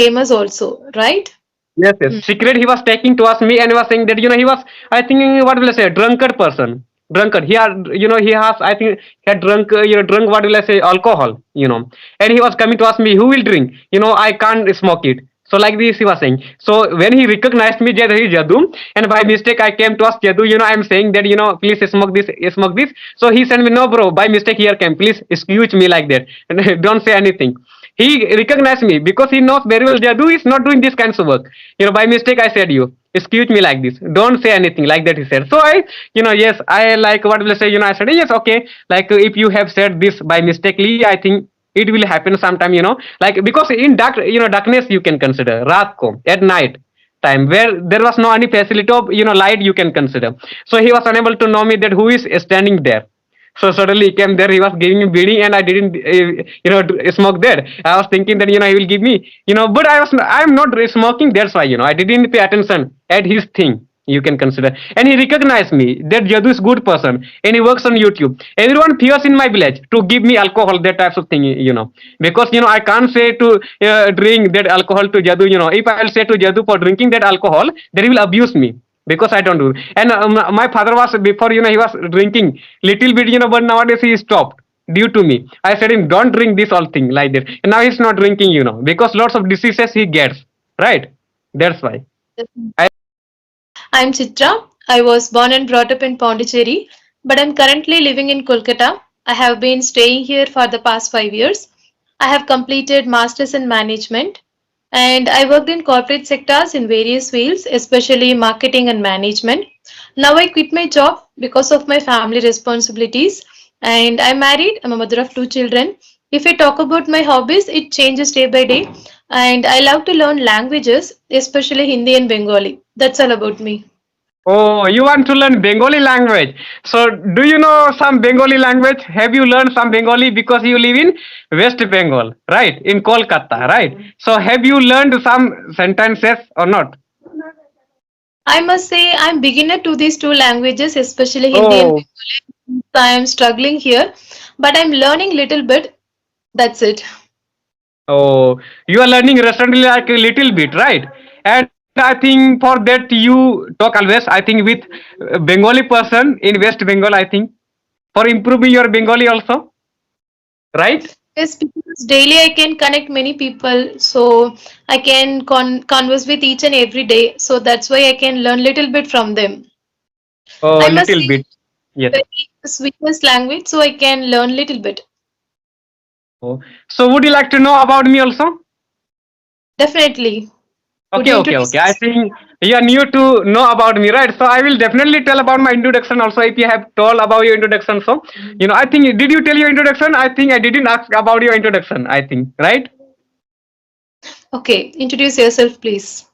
famous also, right? Yes, yes. Hmm. Secret he was taking towards me and was saying that he was, I think, what will I say, drunkard person. Drunkard. He had, he has, I think, he had drunk, drunk, what will I say, alcohol, and he was coming to ask me, who will drink? I can't smoke it. So like this he was saying. So when he recognized me that he is Jadu, and by mistake I came to ask Jadu, I'm saying that, please smoke this, smoke this. So he said me, no bro, by mistake here came, please excuse me like that. And don't say anything. He recognized me because he knows very well Jadu is not doing this kinds of work. By mistake I said you. Excuse me like this. Don't say anything like that, he said. So yes, I like what will I say, I said, yes, okay. Like if you have said this by mistakenly, I think it will happen sometime, like because in darkness you can consider raat ko at night time where there was no any facility of light you can consider. So he was unable to know me that who is standing there. So suddenly he came there, he was giving me beanie and I didn't smoke there. I was thinking that he will give me, but I'm not smoking, that's why I didn't pay attention at his thing, you can consider. And he recognized me that Jadu is good person and he works on YouTube. Everyone fears in my village to give me alcohol, that types of thing, because I can't say to drink that alcohol to Jadu. If I'll say to Jadu for drinking that alcohol, they will abuse me because I don't do. And my father was before, he was drinking little bit, but nowadays he stopped due to me. I said him, don't drink this all thing like that. And now he's not drinking, because lots of diseases he gets, right? That's why. I, I'm Chitra. I was born and brought up in Pondicherry, but I'm currently living in Kolkata. I have been staying here for the past 5 years. I have completed masters in management and I worked in corporate sectors in various fields, especially marketing and management. Now I quit my job because of my family responsibilities and I'm married. I'm a mother of two children. If I talk about my hobbies, it changes day by day and I love to learn languages, especially Hindi and Bengali. That's all about me. oh, you want to learn Bengali language. So do you know some Bengali language? Have you learned some Bengali because you live in West Bengal, right? In Kolkata, right? So have you learned some sentences or not? I must say I'm beginner to these two languages, especially Hindi and Oh, Bengali. I am struggling here, but I'm learning little bit. That's it. oh, you are learning recently like a little bit, right? And I think for that you talk always, I think, with Bengali person in West Bengal, I think, for improving your Bengali also, right? Yes, because daily I can connect many people, so I can converse with each and every day. So that's why I can learn little bit from them. Oh, I must little say bit. Yes. very sweetest language, so I can learn little bit. Oh. So would you like to know about me also? Definitely. Could Okay, you okay, introduce okay. I yourself? think you are new to know about me, right? So I will definitely tell about my introduction also if you have told about your introduction. So, I think, did you tell your introduction? I think I didn't ask about your introduction, I think, right? Okay, introduce yourself, please.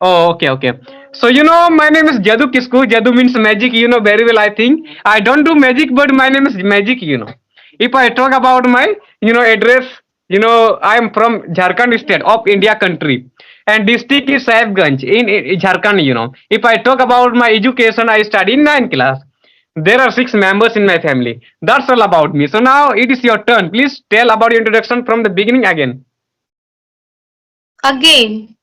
Oh, okay, okay. So, my name is Jadu Kisku. Jadu means magic, very well, I think. I don't do magic, but my name is magic. If I talk about my, address, I am from Jharkhand state of India country. And district is Sahibganj in Jharkhand. If I talk about my education, I study in 9th class. There are 6 members in my family. That's all about me. So now it is your turn. Please tell about your introduction from the beginning again. Again.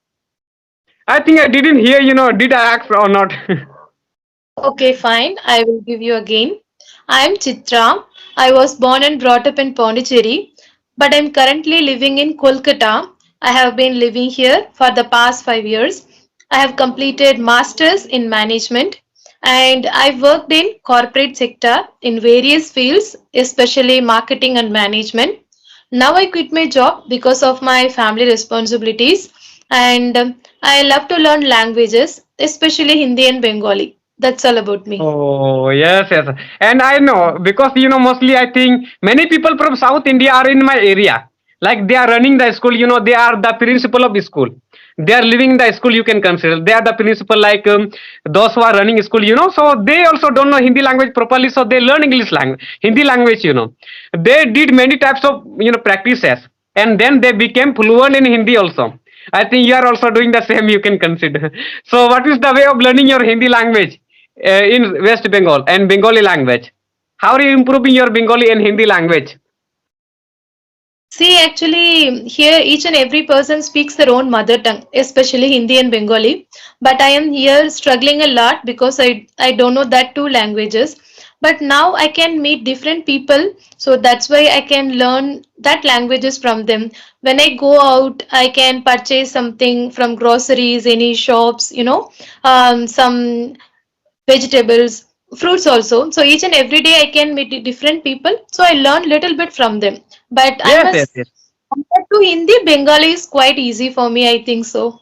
I think I didn't hear, did I ask or not? Okay, fine. I will give you again. I am Chitra. I was born and brought up in Pondicherry, but I'm currently living in Kolkata. I have been living here for the past 5 years. I have completed masters in management and I worked in corporate sector in various fields, especially marketing and management. Now I quit my job because of my family responsibilities and I love to learn languages, especially Hindi and Bengali. That's all about me. Oh, yes, yes. And I know because mostly I think many people from South India are in my area. Like they are running the school, they are the principal of the school. They are living in the school, you can consider. They are the principal, like those who are running school, so they also don't know Hindi language properly, so they learn English language, Hindi language. They did many types of practices, and then they became fluent in Hindi also. I think you are also doing the same, you can consider. So, what is the way of learning your Hindi language? In West Bengal and Bengali language. How are you improving your Bengali and Hindi language? See, actually, here each and every person speaks their own mother tongue, especially Hindi and Bengali. But I am here struggling a lot because I don't know that two languages. But now I can meet different people, so that's why I can learn that languages from them. When I go out, I can purchase something from groceries, any shops, some vegetables, fruits also. So each and every day I can meet different people. So I learn little bit from them. But I Yes, yes, must yes. compared to Hindi, Bengali is quite easy for me. I think so.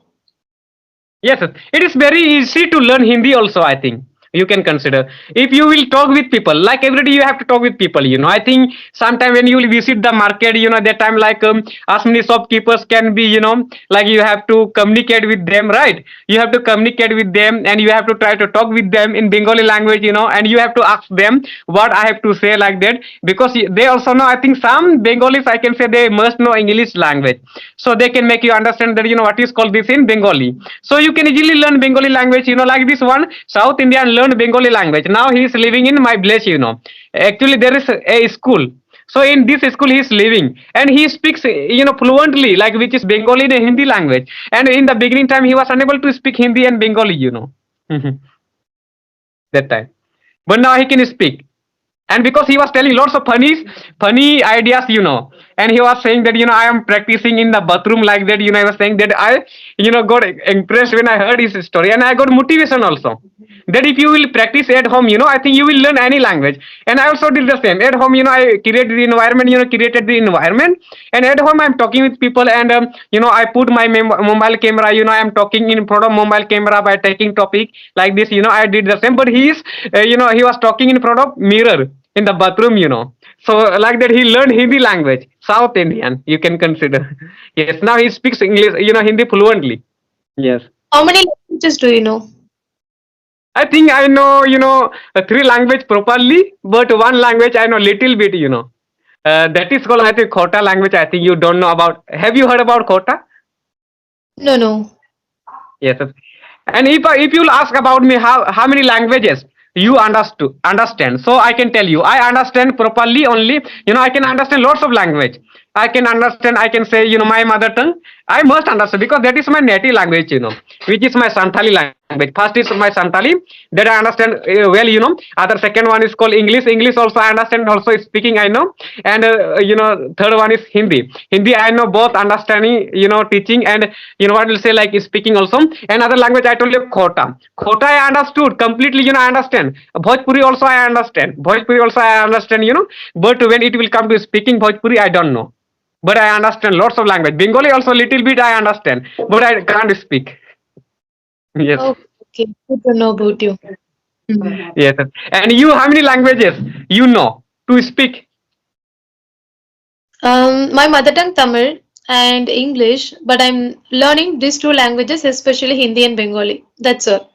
Yes, yes. It is very easy to learn Hindi also, I think. You can consider. If you will talk with people, like every day you have to talk with people, I think sometime when you will visit the market, that time like as many shopkeepers can be, like you have to communicate with them, right? You have to communicate with them and you have to try to talk with them in Bengali language, and you have to ask them what I have to say like that because they also know, I think some Bengalis, I can say they must know English language. So they can make you understand that, what is called this in Bengali. So you can easily learn Bengali language, like this one South Indian learned Bengali language. Now he is living in my village, Actually, there is a school. So in this school he is living and he speaks, fluently, like which is Bengali and Hindi language. And in the beginning time he was unable to speak Hindi and Bengali, that time. But now he can speak, and because he was telling lots of funny ideas, and he was saying that, I am practicing in the bathroom like that, I was saying that I, got impressed when I heard his story, and I got motivation also that if you will practice at home, I think you will learn any language. And I also did the same at home, I created the environment, and at home I'm talking with people, and I put my mobile camera, I'm talking in front of mobile camera by taking topic like this, I did the same. But he is, he was talking in front of mirror in the bathroom, so like that he learned Hindi language, South Indian, you can consider. Yes, now he speaks English, Hindi fluently. Yes. How many languages do you know? I think I know, three language properly, but one language I know little bit, that is called, I think, Khota language. I think you don't know about. Have you heard about Khota? No, no. Yes, yes. And if you'll ask about me how many languages you understand, so I can tell you I understand properly only. I can understand lots of language. I can understand. I can say, my mother tongue. I must understand because that is my native language. Which is my Santali language. First is my Santali that I understand well. Other second one is called English. English also I understand. Also speaking I know. And third one is Hindi. Hindi I know both understanding, teaching, and what will say like speaking also. Another language I told you Khota. Khota I understood completely. I understand. Bhojpuri also I understand. Bhojpuri also I understand. But when it will come to speaking Bhojpuri, I don't know. But I understand lots of language. Bengali also little bit I understand, but I can't speak. Yes. Oh, okay. Good to know about you. Mhm. Yes. And you, how many languages you know to speak? My mother tongue Tamil and English, but I'm learning these two languages, especially Hindi and Bengali. That's all.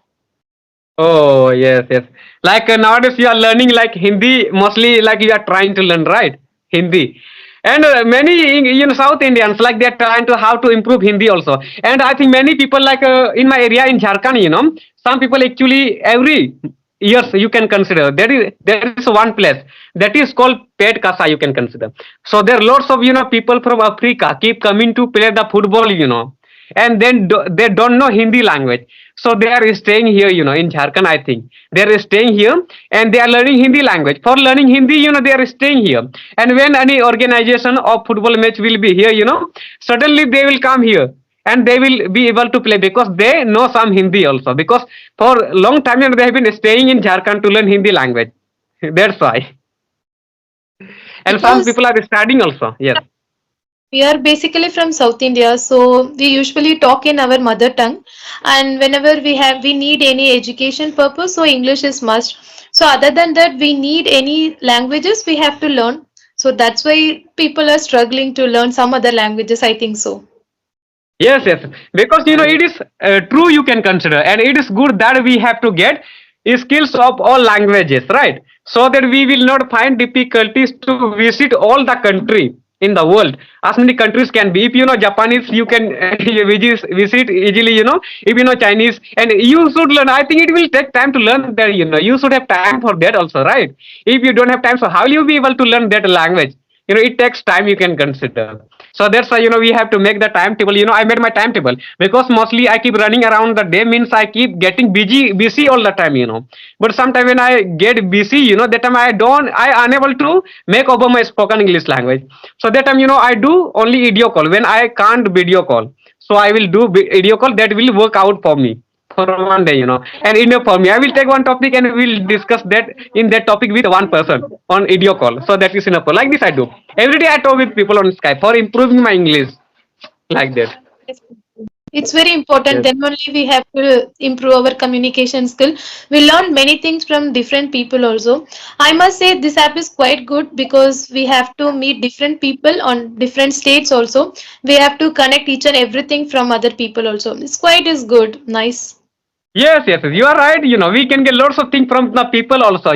Oh, yes, yes. Like nowadays you are learning like Hindi, mostly like you are trying to learn, right? Hindi. And many, South Indians, like they're trying to how to improve Hindi also. And I think many people like in my area in Jharkhand, some people actually every years you can consider there is one place that is called Pet Kasa, you can consider. So there are lots of, people from Africa keep coming to play the football, and then they don't know Hindi language. So they are staying here, in Jharkhand, I think. They are staying here and they are learning Hindi language. For learning Hindi, they are staying here. And when any organization of football match will be here, suddenly they will come here and they will be able to play because they know some Hindi also. Because for a long time, they have been staying in Jharkhand to learn Hindi language. That's why. And some Because people are studying also. Yes. we are basically from South India, so we usually talk in our mother tongue. And whenever we need any education purpose, so English is must. So other than that, we need any languages we have to learn. So that's why people are struggling to learn some other languages. I think so. Yes, yes. Because it is true you can consider, and it is good that we have to get skills of all languages, right? So that we will not find difficulties to visit all the country in the world. As many countries can be. If you know Japanese, you can visit easily. If you know Chinese, and you should learn. I think it will take time to learn that. You should have time for that also, right? If you don't have time, so how will you be able to learn that language? it takes time, you can consider. So that's why we have to make the timetable. I made my timetable because mostly I keep running around the day, means I keep getting busy all the time. But sometimes when I get busy, that time I unable to make over my spoken English language. So that time I do only video call when I can't video call. So I will do video call, that will work out for me for one day, and enough for me. I will take one topic and we will discuss that in that topic with one person on video call. So that is enough. Like this I do. Every day I talk with people on Skype for improving my English. Like that. It's very important. Yes. Then only we have to improve our communication skill. We learn many things from different people also. I must say this app is quite good because we have to meet different people on different states also. We have to connect each and everything from other people also. It's quite is good. Nice. Yes, you are right. We can get lots of things from the people also.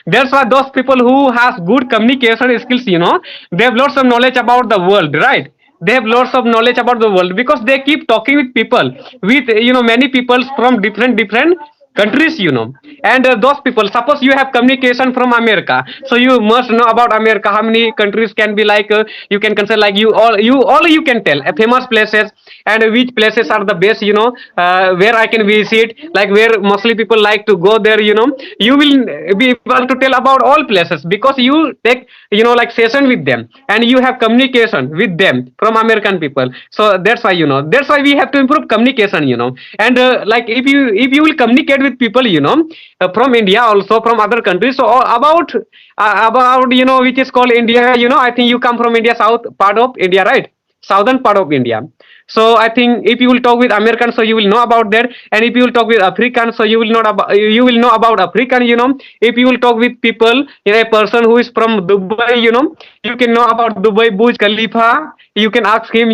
That's why those people who has good communication skills, they have lots of knowledge about the world, right? They have lots of knowledge about the world because they keep talking with people, with many people from different countries, and those people, suppose you have communication from America, so you must know about America, how many countries can be, like you can consider, like you all you can tell famous places and which places are the best, where I can visit, like where mostly people like to go there. You will be able to tell about all places because you take like session with them and you have communication with them from American people. So that's why we have to improve communication. And like if you will communicate with people, from India, also from other countries, so about which is called India. I think you come from India, south part of India, right? Southern part of India. So I think if you will talk with Americans, so you will know about that, and if you will talk with Africans, so you will know about African. If you will talk with people, a person who is from Dubai, you can know about Dubai Burj Khalifa. You can ask him,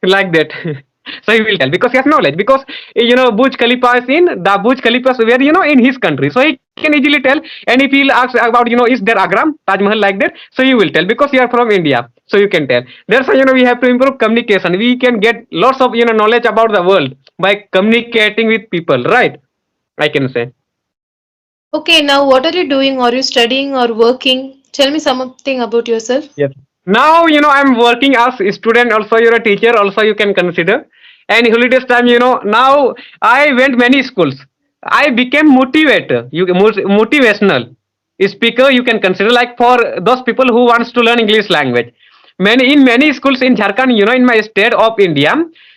like that. So he will tell because he has knowledge, because Burj Khalifa is in the Burj Khalifa is where, in his country, so he can easily tell. And if he'll ask about, is there Agram Taj Mahal, like that, so you will tell because you are from India, so you can tell. That's why we have to improve communication. We can get lots of knowledge about the world by communicating with people, right? I can say. Okay, now what are you doing? Are you studying or working? Tell me something about yourself. Yes. Now, I'm working as a student, also you're a teacher, also you can consider. And holidays time, now I went many schools. I became motivator, motivational speaker, you can consider, like for those people who wants to learn English language. Many schools in Jharkhand, in my state of India.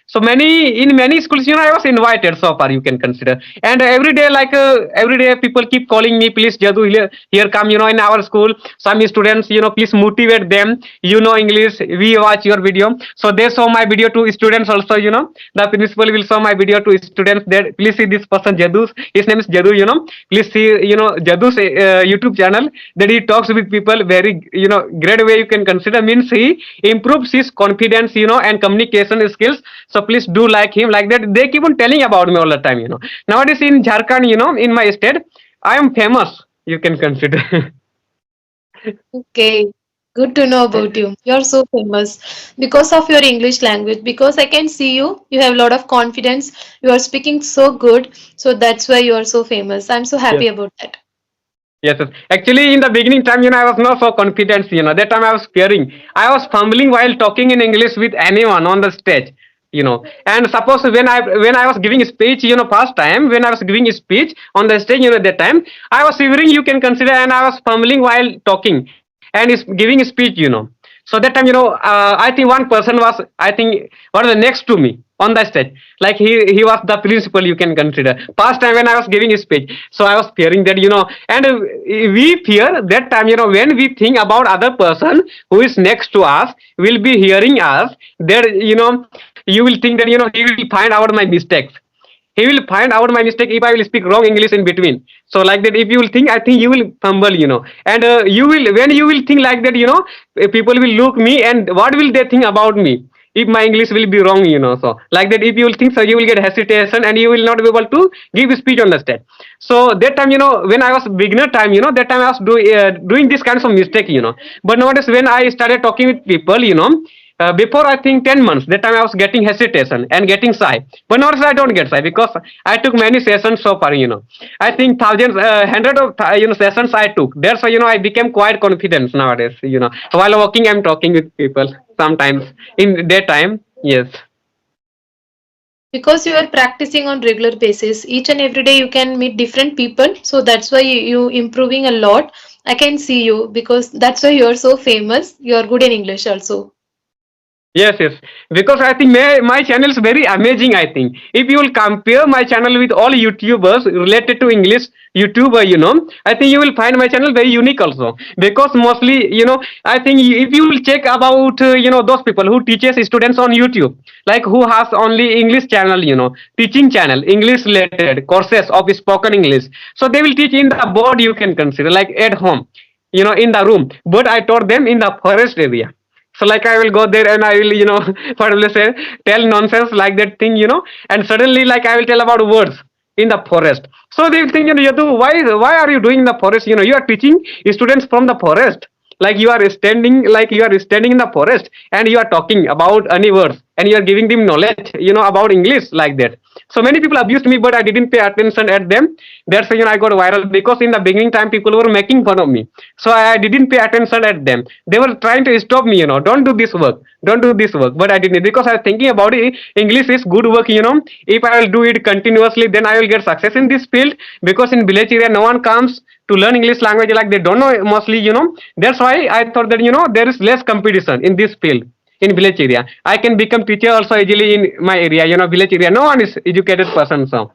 So many schools, I was invited so far, you can consider. And every day, like every day, people keep calling me, please, Jadu, here come, in our school. Some students, please motivate them. English. We watch your video. So they saw my video to students also. The principal will show my video to students. That please see this person, Jadu. His name is Jadu. Please see, Jadu's YouTube channel. That he talks with people very, great way, you can consider. Means he improves his confidence, and communication skills. So please do like him, like that. They keep on telling about me all the time. Nowadays in Jharkhand, in my state, I am famous. You can consider. Okay, good to know about you. You're so famous because of your English language. Because I can see you, you have a lot of confidence. You are speaking so good, so that's why you are so famous. I'm so Yes. happy about that. Yes. Actually, in the beginning time, I was not so confident. That time I was fearing. I was fumbling while talking in English with anyone on the stage. And suppose when I was giving a speech, first time when I was giving a speech on the stage, that time I was shivering. You can consider, and I was fumbling while talking and is giving a speech. So that time, I think one person was, I think, was the next to me on the stage. Like he was the principal, you can consider. Past time when I was giving a speech, so I was fearing that, and we fear that time, when we think about other person who is next to us, will be hearing us. There, you will think that, he will find out my mistakes. He will find out my mistake if I will speak wrong English in between. So like that, if you will think, I think you will fumble. And you will, when you will think like that, people will look me, and what will they think about me if my English will be wrong. So like that, if you will think, so you will get hesitation and you will not be able to give a speech on the stage. So that time, when I was beginner time, that time I was doing this kinds of mistake. But nowadays when I started talking with people, before I think 10 months, that time I was getting hesitation and getting shy. But nowadays I don't get shy because I took many sessions so far. I think thousands, hundred of sessions I took. That's why I became quite confident nowadays. While walking, I'm talking with people sometimes in daytime. Yes. Because you are practicing on regular basis, each and every day you can meet different people. So that's why you improving a lot. I can see you because that's why you are so famous. You are good in English also. Yes, yes. Because I think my channel is very amazing. I think if you will compare my channel with all YouTubers related to English YouTuber, I think you will find my channel very unique also. Because mostly, I think if you will check about those people who teaches students on YouTube, like who has only English channel, teaching channel, English related courses of spoken English. So they will teach in the board you can consider like at home, in the room. But I taught them in the forest area. So like I will go there and I will, what will I say, tell nonsense like that thing, and suddenly like I will tell about words in the forest. So they will think, Yadu, why are you doing in the forest? You are teaching students from the forest. Like you are standing in the forest and you are talking about any words and you are giving them knowledge, about English like that. So many people abused me, but I didn't pay attention at them. That's why I got viral because in the beginning time people were making fun of me. So I didn't pay attention at them. They were trying to stop me, don't do this work, don't do this work. But I didn't because I was thinking about it. English is good work, If I will do it continuously, then I will get success in this field because in village area no one comes to learn English language like they don't know mostly, That's why I thought that there is less competition in this field in village area. I can become teacher also easily in my area, village area. No one is educated person, so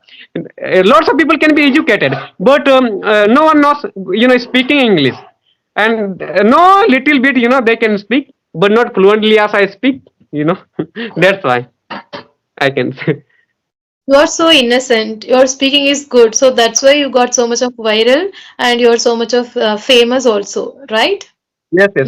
lots of people can be educated, but no one knows, speaking English. And no little bit, they can speak, but not fluently as I speak, That's why I can say. You are so innocent. Your speaking is good. So that's why you got so much of viral and you're so much of famous also, right? Yes, yes.